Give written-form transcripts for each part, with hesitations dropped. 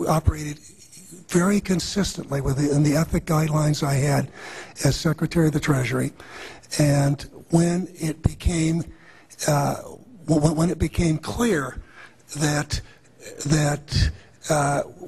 operated very consistently within the ethic guidelines I had as Secretary of the Treasury. And when it became clear that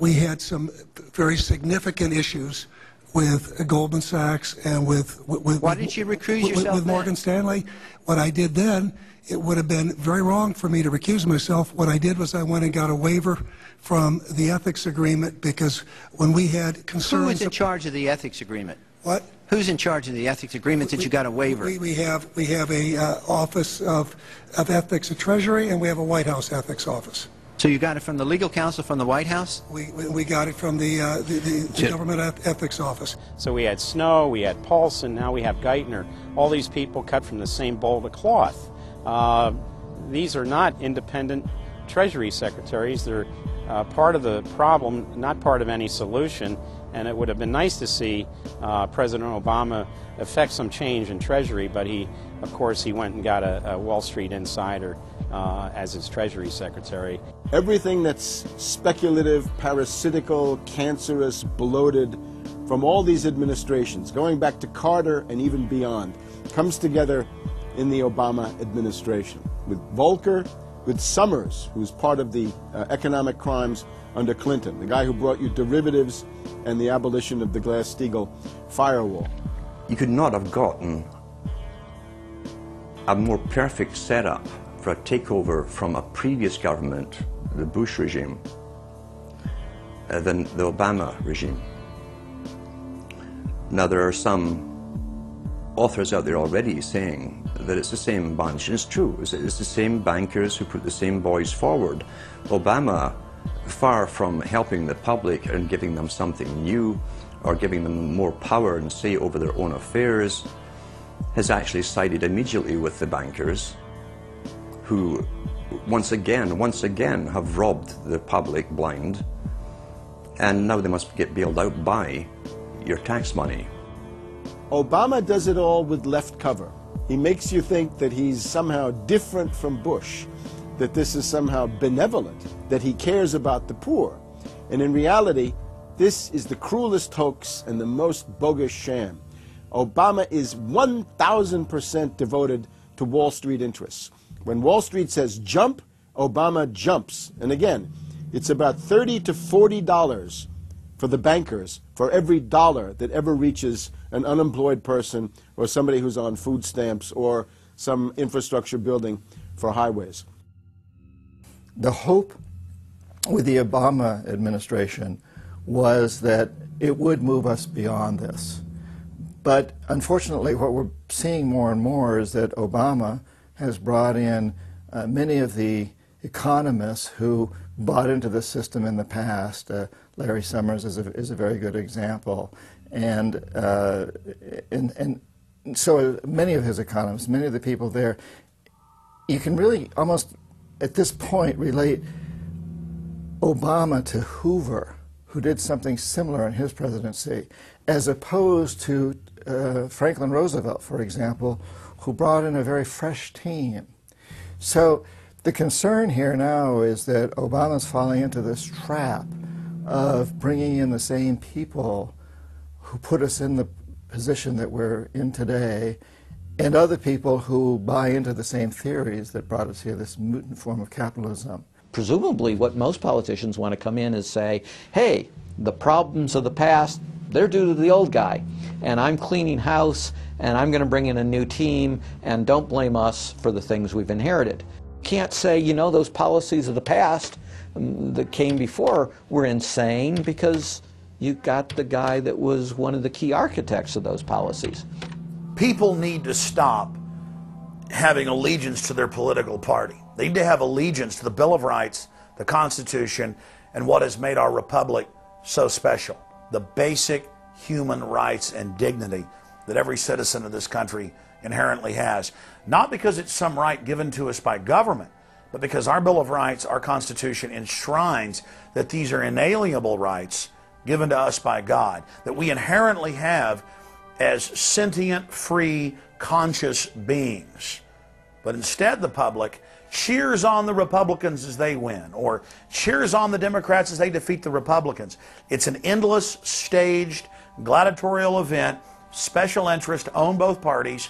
we had some very significant issues with Goldman Sachs and with why didn't you recuse yourself with Morgan Stanley, what I did then, it would have been very wrong for me to recuse myself. What I did was I went and got a waiver from the ethics agreement, because when we had concerns... Who is in charge of the ethics agreement? What? Who's in charge of the ethics agreement that you got a waiver? We have a Office of Ethics at Treasury, and we have a White House ethics office. So you got it from the legal counsel from the White House? We got it from the Government Ethics Office. So we had Snow, we had Paulson, now we have Geithner. All these people cut from the same bowl of cloth. These are not independent Treasury secretaries. They're part of the problem, not part of any solution. And it would have been nice to see President Obama effect some change in Treasury, but of course, he went and got a Wall Street insider as his Treasury Secretary. Everything that's speculative, parasitical, cancerous, bloated from all these administrations, going back to Carter and even beyond, comes together in the Obama administration. With Volcker, with Summers, who's part of the economic crimes under Clinton, the guy who brought you derivatives and the abolition of the Glass-Steagall firewall. You could not have gotten a more perfect setup for a takeover from a previous government, the Bush regime, than the Obama regime. Now, there are some authors out there already saying that it's the same bunch, and it's true. It's the same bankers who put the same boys forward. Obama, far from helping the public and giving them something new or giving them more power and say over their own affairs, has actually sided immediately with the bankers who once again have robbed the public blind, and now they must get bailed out by your tax money. Obama does it all with left cover. He makes you think that he's somehow different from Bush, that this is somehow benevolent, that he cares about the poor. And in reality, this is the cruelest hoax and the most bogus sham. Obama is 1,000% devoted to Wall Street interests. When Wall Street says jump, Obama jumps. And again, it's about $30 to $40 for the bankers for every dollar that ever reaches an unemployed person or somebody who's on food stamps or some infrastructure building for highways. The hope with the Obama administration was that it would move us beyond this. But unfortunately, what we're seeing more and more is that Obama has brought in many of the economists who bought into the system in the past. Larry Summers is a very good example. And so many of his economists, many of the people there, you can really almost at this point relate Obama to Hoover, who did something similar in his presidency, as opposed to Franklin Roosevelt, for example, who brought in a very fresh team. So the concern here now is that Obama's falling into this trap of bringing in the same people who put us in the position that we're in today, and other people who buy into the same theories that brought us here, this mutant form of capitalism. Presumably what most politicians want to come in is say, hey, the problems of the past, they're due to the old guy, and I'm cleaning house, and I'm going to bring in a new team, and don't blame us for the things we've inherited. Can't say, you know, those policies of the past that came before were insane, because you got the guy that was one of the key architects of those policies. People need to stop having allegiance to their political party. They need to have allegiance to the Bill of Rights, the Constitution, and what has made our republic so special. The basic human rights and dignity that every citizen of this country inherently has. Not because it's some right given to us by government, but because our Bill of Rights, our Constitution, enshrines that these are inalienable rights given to us by God, that we inherently have as sentient, free, conscious beings. But instead the public cheers on the Republicans as they win, or cheers on the Democrats as they defeat the Republicans. It's an endless, staged, gladiatorial event, special interest own both parties,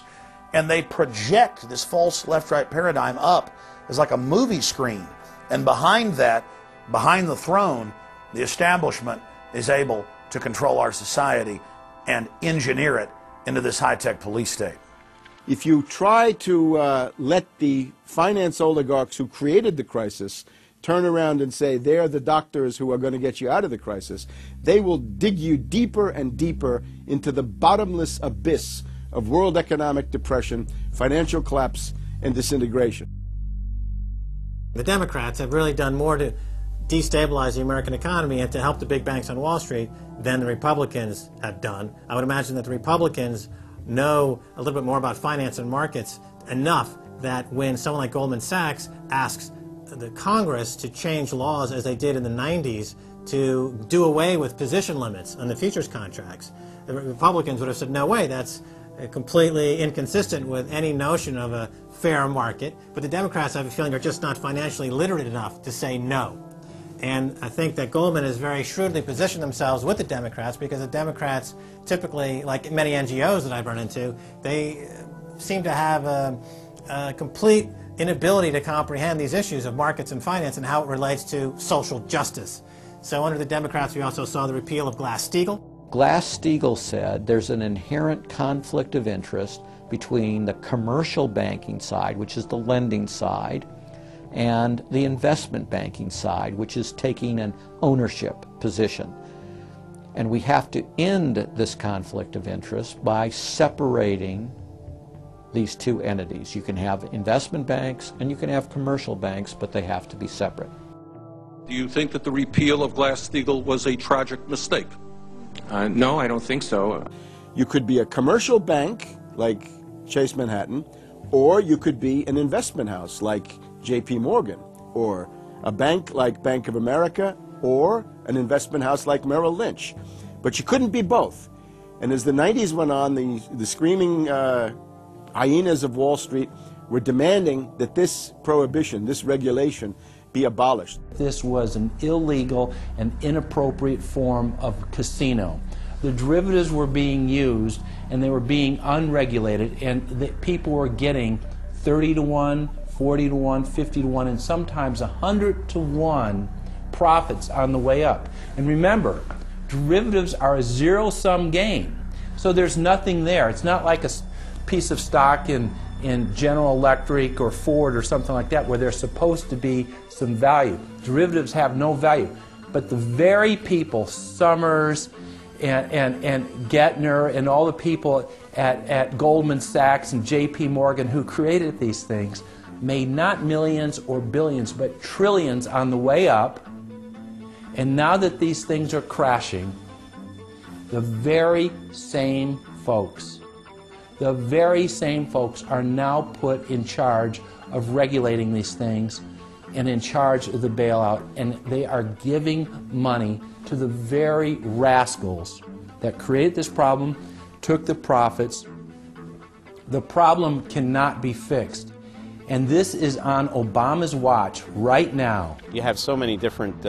and they project this false left-right paradigm up as like a movie screen. And behind that, behind the throne, the establishment is able to control our society and engineer it into this high-tech police state. If you try to let the finance oligarchs who created the crisis turn around and say they're the doctors who are going to get you out of the crisis, they will dig you deeper and deeper into the bottomless abyss of world economic depression, financial collapse, and disintegration. The Democrats have really done more to destabilize the American economy and to help the big banks on Wall Street than the Republicans have done. I would imagine that the Republicans know a little bit more about finance and markets enough that when someone like Goldman Sachs asks the Congress to change laws as they did in the 90s to do away with position limits on the futures contracts, the Republicans would have said, no way, that's completely inconsistent with any notion of a fair market. But the Democrats, I have a feeling, are just not financially literate enough to say no. And I think that Goldman has very shrewdly positioned themselves with the Democrats, because the Democrats typically, like many NGOs that I've run into, they seem to have a complete inability to comprehend these issues of markets and finance and how it relates to social justice. So under the Democrats, we also saw the repeal of Glass-Steagall. Glass-Steagall said there's an inherent conflict of interest between the commercial banking side, which is the lending side, and the investment banking side, which is taking an ownership position. And we have to end this conflict of interest by separating these two entities. You can have investment banks and you can have commercial banks, but they have to be separate. Do you think that the repeal of Glass-Steagall was a tragic mistake? No, I don't think so. You could be a commercial bank like Chase Manhattan, or you could be an investment house like J.P. Morgan, or a bank like Bank of America, or an investment house like Merrill Lynch. But you couldn't be both. And as the 90s went on, the screaming hyenas of Wall Street were demanding that this prohibition, this regulation, be abolished. This was an illegal and inappropriate form of casino. The derivatives were being used and they were being unregulated, and people were getting 30 to 1, 40 to 1, 50 to 1, and sometimes 100 to 1 profits on the way up. And remember, derivatives are a zero-sum game. So there's nothing there. It's not like a piece of stock in General Electric or Ford or something like that where there's supposed to be some value. Derivatives have no value. But the very people, Summers and Gettner and all the people at Goldman Sachs and J.P. Morgan who created these things made not millions or billions but trillions on the way up. And now that these things are crashing, the very same folks are now put in charge of regulating these things and in charge of the bailout, and they are giving money to the very rascals that created this problem, took the profits. The problem cannot be fixed. And this is on Obama's watch right now. You have so many different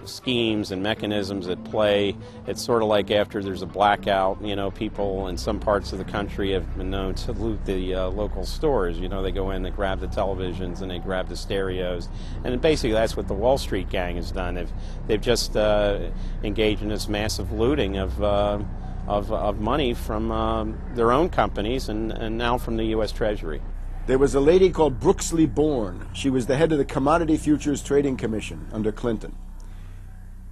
schemes and mechanisms at play. It's sort of like after there's a blackout, you know, people in some parts of the country have been known to loot the local stores. You know, they go in, they grab the televisions, and they grab the stereos. And basically that's what the Wall Street gang has done. They've just engaged in this massive looting of money from their own companies and now from the U.S. Treasury. There was a lady called Brooksley Born. She was the head of the Commodity Futures Trading Commission under Clinton.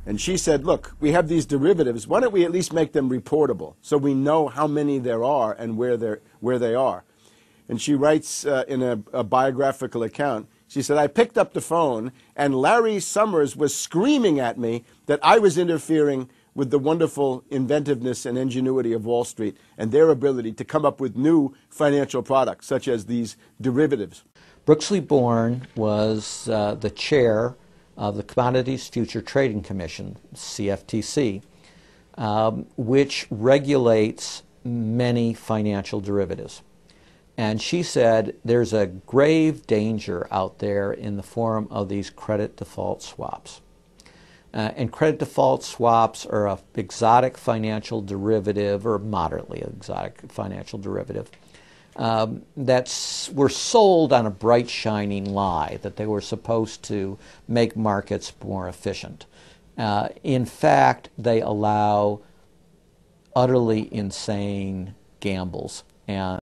And she said, look, we have these derivatives. Why don't we at least make them reportable so we know how many there are and where they are? And she writes in a biographical account, she said, I picked up the phone and Larry Summers was screaming at me that I was interfering with the wonderful inventiveness and ingenuity of Wall Street and their ability to come up with new financial products, such as these derivatives. Brooksley Born was the chair of the Commodities Future Trading Commission, CFTC, which regulates many financial derivatives. And she said there's a grave danger out there in the form of these credit default swaps. And credit default swaps are an exotic financial derivative, or moderately exotic financial derivative, were sold on a bright, shining lie that they were supposed to make markets more efficient. In fact, they allow utterly insane gambles. And